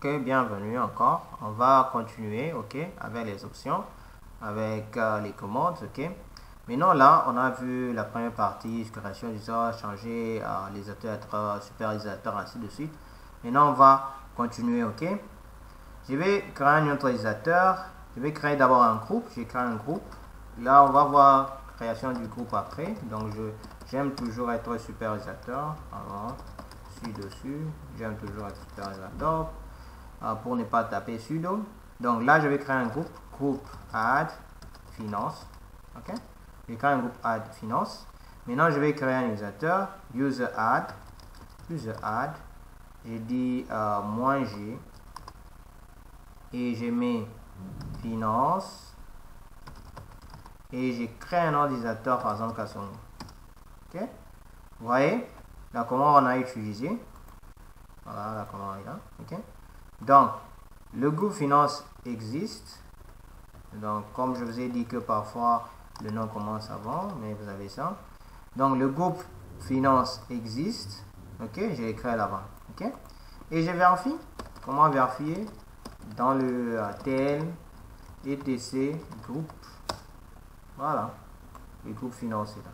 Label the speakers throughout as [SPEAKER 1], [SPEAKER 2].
[SPEAKER 1] Ok, bienvenue encore. On va continuer, ok, avec les options, avec les commandes, ok. Maintenant là, on a vu la première partie, création d'usage, changer les acteurs, être supervisateurs, ainsi de suite. Maintenant, on va continuer, ok. Je vais créer un autre utilisateur. Je vais créer d'abord un groupe. J'ai créé un groupe. Là, on va voir création du groupe après. Donc, j'aime toujours être superviseur. Alors, dessus. J'aime toujours être superviseur pour ne pas taper sudo. Donc là, je vais créer un groupe. Groupe add finance. Ok. Je crée un groupe add finance. Maintenant, je vais créer un utilisateur. User add. User add. J'ai dit -g. Et je mets finance. Et j'ai créé un ordinateur, par exemple, Kasongo. Ok. Vous voyez la commande on a utilisé. Voilà la commande est là. Ok. Donc, le groupe finance existe. Donc, comme je vous ai dit que parfois le nom commence avant, mais vous avez ça. Donc, le groupe finance existe. Ok, j'ai écrit là-bas. Ok. Et je vérifie. Comment vérifier? Dans le TL etc groupe. Voilà. Le groupe finance est là.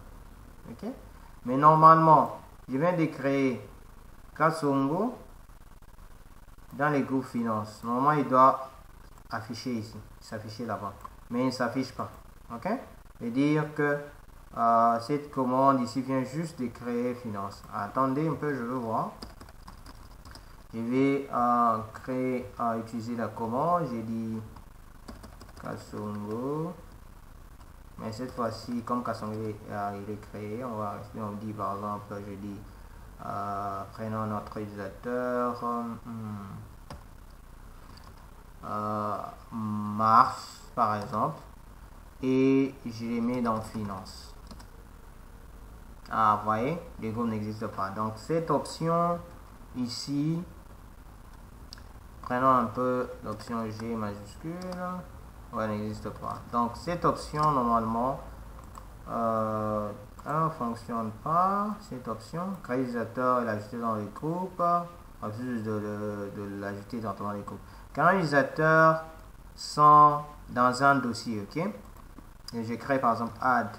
[SPEAKER 1] Ok. Mais normalement, je viens de créer Kasongo dans les groupes finance. Normalement, il doit afficher ici, s'afficher là-bas. Mais il ne s'affiche pas. Ok? C'est-à-dire que cette commande ici vient juste de créer finance. Attendez un peu, je veux voir. Je vais utiliser la commande. J'ai dit Kasongo. Mais cette fois-ci, comme Kasongo il est créé, on dit par exemple, je dis prenons notre utilisateur mars par exemple et je les mets dans finance. Vous voyez, les groupes n'existent pas. Donc cette option ici, prenons un peu l'option G majuscule, n'existe pas. Donc cette option normalement ne fonctionne pas. Cette option, créer utilisateur et l'ajouter dans les groupes, refuse de l'ajouter dans les groupes. Quand les utilisateurs sont dans un dossier, ok, et je crée par exemple add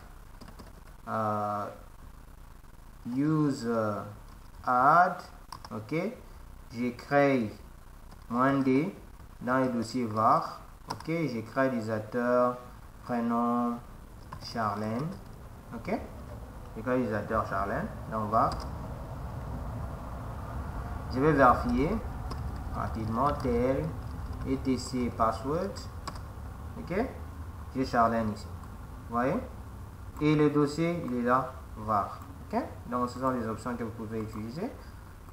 [SPEAKER 1] user add, ok, je crée -d dans le dossier var, ok, je crée l'utilisateur prénom Charlène, ok, je crée l'utilisateur Charlène, donc var, je vais vérifier rapidement tel etc password, ok, j'ai Charlène ici, vous voyez, et le dossier il est là var, ok, donc ce sont les options que vous pouvez utiliser.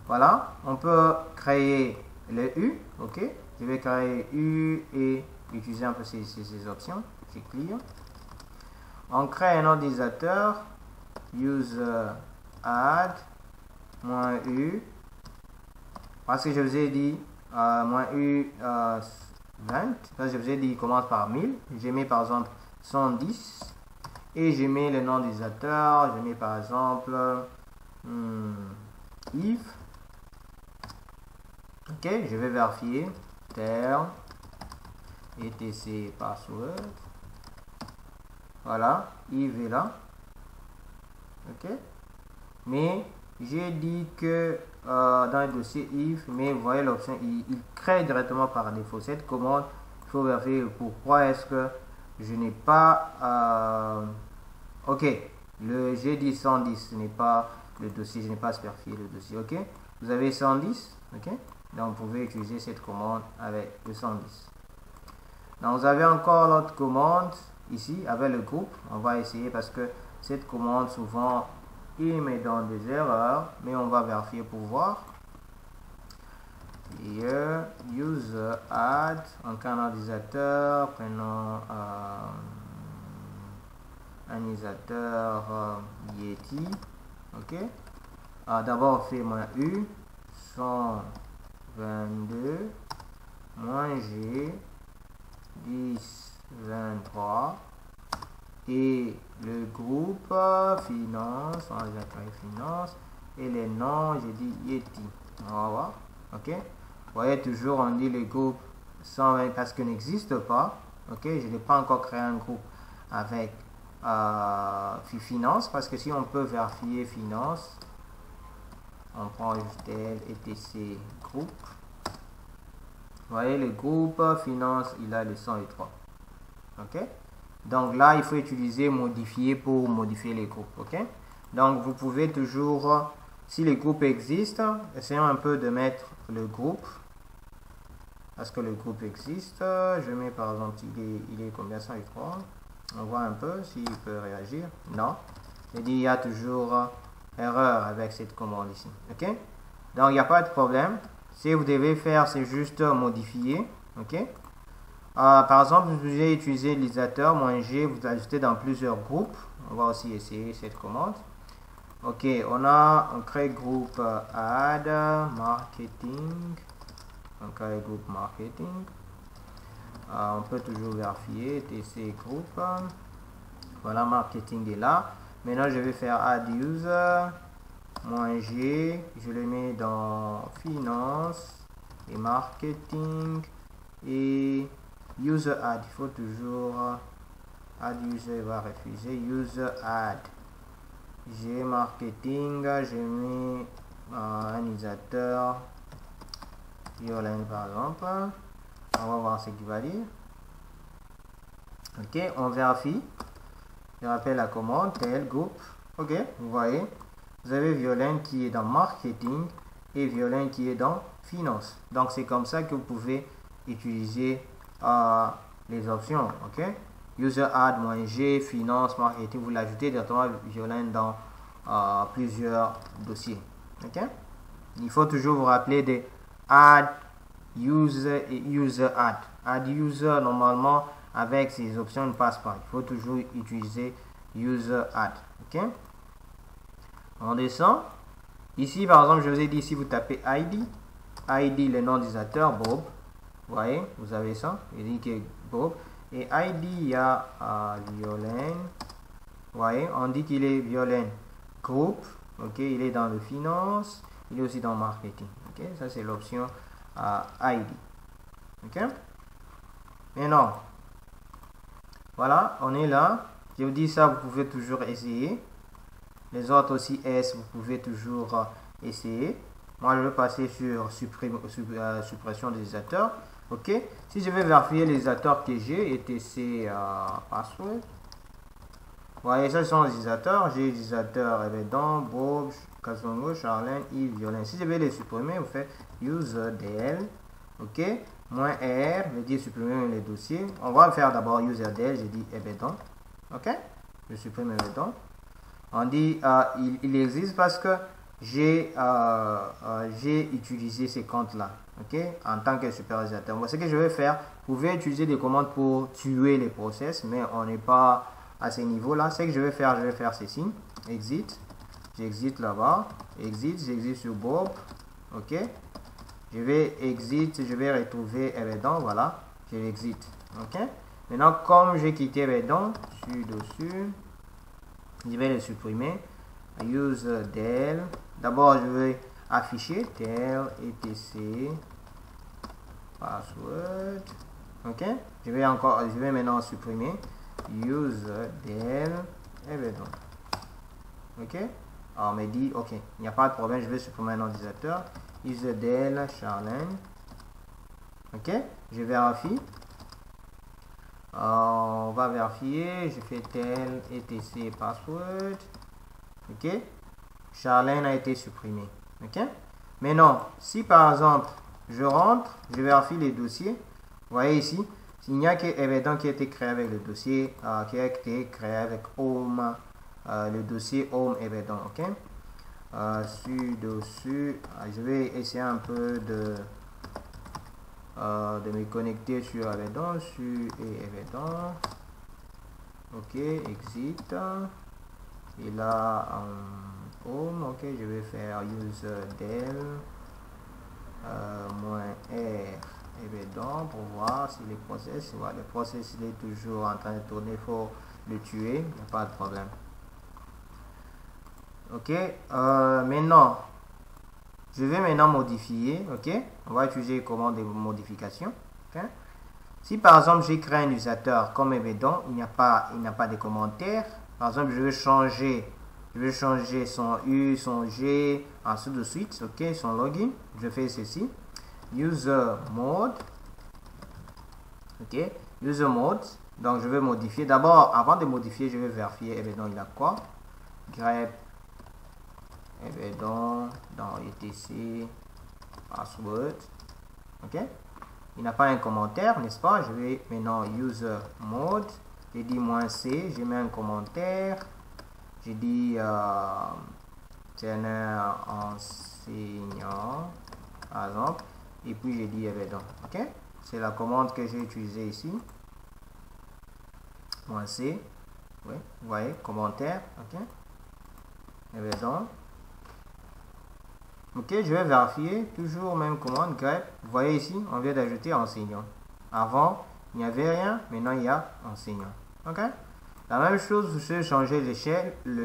[SPEAKER 1] Voilà, on peut créer le U, ok, je vais créer U et utiliser un peu ces options, j'ai clear. On crée un ordinateur, user add -u, parce que je vous ai dit -u 20, parce que je vous ai dit il commence par 1000, j'ai mis par exemple 110 et je mets le nom d'utilisateur, je mets par exemple Yves. Ok, je vais vérifier terme etc password. Voilà, Yves est là. Ok, mais j'ai dit que dans le dossier Yves, mais vous voyez l'option, il crée directement par défaut. Cette commande, il faut vérifier pourquoi est-ce que je n'ai pas. Ok, j'ai dit 110, ce n'est pas le dossier, je n'ai pas spécifié le dossier. Ok, vous avez 110, ok, donc vous pouvez utiliser cette commande avec le 110. Donc vous avez encore l'autre commande ici avec le groupe. On va essayer parce que cette commande souvent il me donne des erreurs, mais on va vérifier pour voir. Here, user add, un canalisateur, prenons un utilisateur Yeti, ok. D'abord on fait -u 122 -g 10 23 et le groupe finance, on va créer finance et les noms, j'ai dit Yeti. On va voir, ok. Vous voyez, toujours on dit les groupes 120 parce qu'ils n'existent pas. Ok, je n'ai pas encore créé un groupe avec finance, parce que si on peut vérifier finance, on prend juste etc groupe. Vous voyez, le groupe finance, il a les 103. Ok, donc là il faut utiliser modifier pour modifier les groupes. Ok, donc vous pouvez toujours, si les groupes existent, essayons un peu de mettre le groupe, parce que le groupe existe. Je mets par exemple, il est combien? 103. On voit un peu s'il peut réagir. Non, j'ai dit il y a toujours erreur avec cette commande ici. Ok, donc il n'y a pas de problème. Si vous devez faire, c'est juste modifier. Ok, par exemple, vous pouvez utiliser l'utilisateur -g, vous ajoutez dans plusieurs groupes. On va aussi essayer cette commande. Ok, on crée groupe add marketing. On crée groupe marketing. On peut toujours vérifier tc groupe. Voilà, marketing est là. Maintenant, je vais faire add user -g. Je le mets dans finance et marketing et user add. Il faut toujours add user, va refuser user add. J'ai marketing, j'ai mis un utilisateur Violaine par exemple. On va voir ce qu'il va dire. Ok, on vérifie. Je rappelle la commande tel groupe. Ok, vous voyez, vous avez Violaine qui est dans marketing et Violaine qui est dans finance. Donc c'est comme ça que vous pouvez utiliser les options. Ok, user add -g, finance, marketing, vous l'ajoutez directement Violaine dans plusieurs dossiers. Ok, il faut toujours vous rappeler de add user et user add. Add user, normalement avec ces options ne passe pas. Il faut toujours utiliser user add. Ok, on descend ici. Par exemple, je vous ai dit, si vous tapez id, le nom d'utilisateur Bob, vous voyez, vous avez ça, il dit que Bob, et id, il y a Violaine. Vous voyez, on dit qu'il est Violaine groupe. Ok, il est dans le finance, il est aussi dans marketing. Ok, ça c'est l'option ID. Ok, maintenant voilà, on est là. Je vous dis ça, vous pouvez toujours essayer. Les autres aussi S, vous pouvez toujours essayer. Moi je vais passer sur suppression des utilisateurs. Ok, si je vais vérifier les utilisateurs que j'ai, etc password. Vous voyez, ça sont les utilisateurs. J'ai les utilisateurs Evedon, Bob, Kazongo, Charlène, Yves, Violaine. Si je vais les supprimer, vous faites user dl. Ok, -r, veut dire supprimer les dossiers. On va faire d'abord user dl, j'ai dit Evedon. Ok, je supprime Evedon. On dit il existe parce que j'ai utilisé ces comptes-là. Ok, en tant que superviseur. Moi, ce que je vais faire, vous pouvez utiliser des commandes pour tuer les process, mais on n'est pas à ce niveau-là. Ce que je vais faire ceci. Exit. J'exit là-bas. Exit, j'exit sur Bob. Ok. Je vais exit, je vais retrouver Evedon. Voilà. Je l'exit. Ok. Maintenant, comme j'ai quitté Evedon, je suis dessus. Je vais le supprimer. Use del. D'abord, je vais afficher tel etc password. Ok. Je vais maintenant supprimer user del Evedon. Ok. Alors, on me dit ok, il n'y a pas de problème, je vais supprimer un utilisateur. User del Charlène. Ok. Je vérifie. On va vérifier. Je fais tel etc password. Ok. Charlène a été supprimé. Ok. Maintenant, si par exemple je rentre, je vérifie les dossiers. Vous voyez ici, il n'y a que Evedon qui a été créé avec le dossier, qui a été créé avec Home, le dossier Home Evedon. Ok. Dessus, je vais essayer un peu de me connecter sur Evedon, Evedon. Ok, exit. Et là, home, ok, je vais faire user del -r Evedon pour voir si les process, le process il est toujours en train de tourner, il faut le tuer, il n'y a pas de problème. Ok, maintenant, Je vais maintenant modifier, ok? On va utiliser les commandes de modification, ok? Si par exemple j'ai créé un utilisateur comme Ebedon, il n'y a pas de commentaires. Par exemple, je vais changer son U, son G, ainsi de suite, ok? Son login. Je fais ceci. User mode, ok? User mode. Donc je vais modifier. D'abord, avant de modifier, je vais vérifier Ebedon il a quoi? Grep Ebedon dans etc password, ok? Il n'a pas un commentaire, n'est-ce pas? Je vais maintenant user mode. J'ai dit -c, je mets un commentaire. J'ai dit teneur enseignant, par exemple. Et puis j'ai dit Ebedon, ok? C'est la commande que j'ai utilisée ici. -c, oui, vous voyez, commentaire, ok? Ebedon. Ok, je vais vérifier, toujours même commande, grep. Vous voyez ici, on vient d'ajouter enseignant. Avant, il n'y avait rien, maintenant il y a enseignant. Ok? La même chose, vous pouvez changer le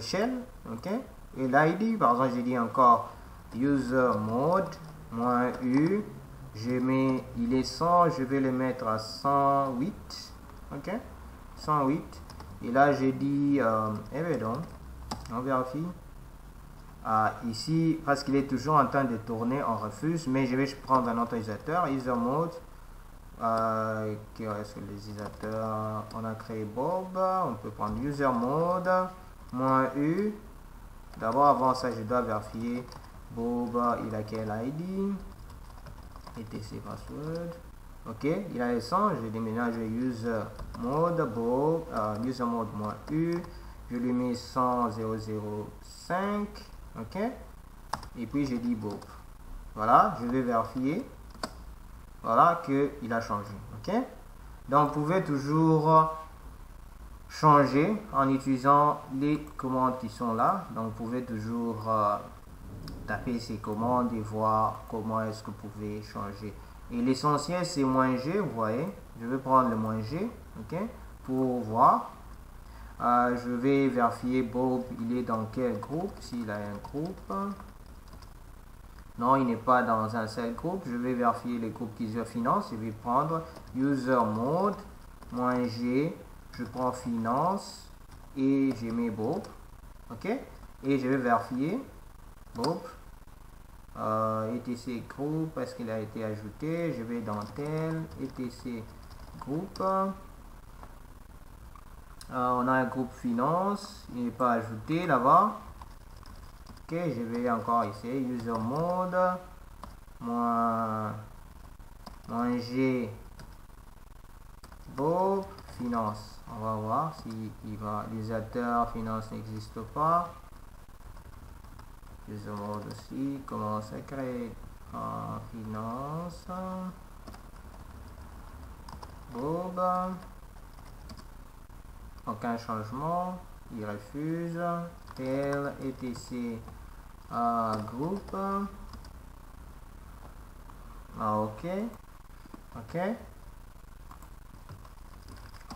[SPEAKER 1] shell, ok? Et l'ID, par exemple, j'ai dit encore user mode, -u, je mets, il est 100, je vais le mettre à 108, ok? 108. Et là, j'ai dit, Ebedon, on vérifie. Ici, parce qu'il est toujours en train de tourner, on refuse, mais je vais prendre un autre utilisateur, user mode. Qui reste l'utilisateur? On a créé Bob, on peut prendre user mode, -u. D'abord, avant ça, je dois vérifier Bob, il a quel ID? etc password. Ok, il a les 100, je déménage user mode, Bob, user mode -u. Je lui mets 100.0.0.5. Ok, et puis je dis Bob. Voilà, je vais vérifier. Voilà qu'il a changé. Ok, donc vous pouvez toujours changer en utilisant les commandes qui sont là. Donc vous pouvez toujours taper ces commandes et voir comment est-ce que vous pouvez changer. Et l'essentiel c'est -g, vous voyez. Je vais prendre le -g, ok, pour voir. Je vais vérifier Bob, il est dans quel groupe, s'il a un groupe. Non, il n'est pas dans un seul groupe. Je vais vérifier les groupes user finance. Je vais prendre user mode, -g, je prends finance et je mets Bob. Ok, et je vais vérifier Bob. etc groupe, est-ce qu'il a été ajouté? Je vais dans tel, etc groupe. On a un groupe finance, il n'est pas ajouté là-bas. Ok, je vais encore essayer user mode, -g, Bob, finance. On va voir si l'utilisateur finance n'existe pas. User mode aussi, commence à créer finance, Bob. Aucun changement, il refuse. Tel, etc groupe. Ok, ok.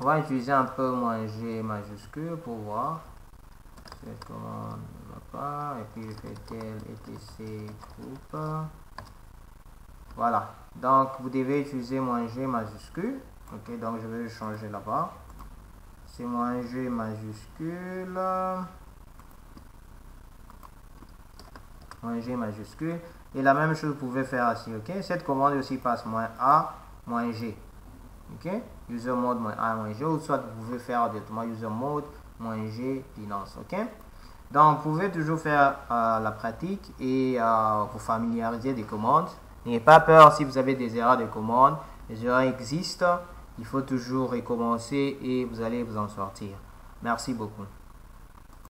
[SPEAKER 1] On va utiliser un peu -g majuscule pour voir. Cette commande ne va pas. Et puis je fais tel, etc groupe. Voilà, donc vous devez utiliser -g majuscule. Ok, donc je vais le changer là-bas. C'est -g majuscule. -g majuscule. Et la même chose vous pouvez faire ici. Ok, cette commande aussi passe -a, -g. Ok, user mode -a, -g. Ou soit vous pouvez faire directement user mode -g finance. Ok, donc vous pouvez toujours faire la pratique et vous familiariser des commandes. N'ayez pas peur si vous avez des erreurs de commande. Les erreurs existent. Il faut toujours recommencer et vous allez vous en sortir. Merci beaucoup.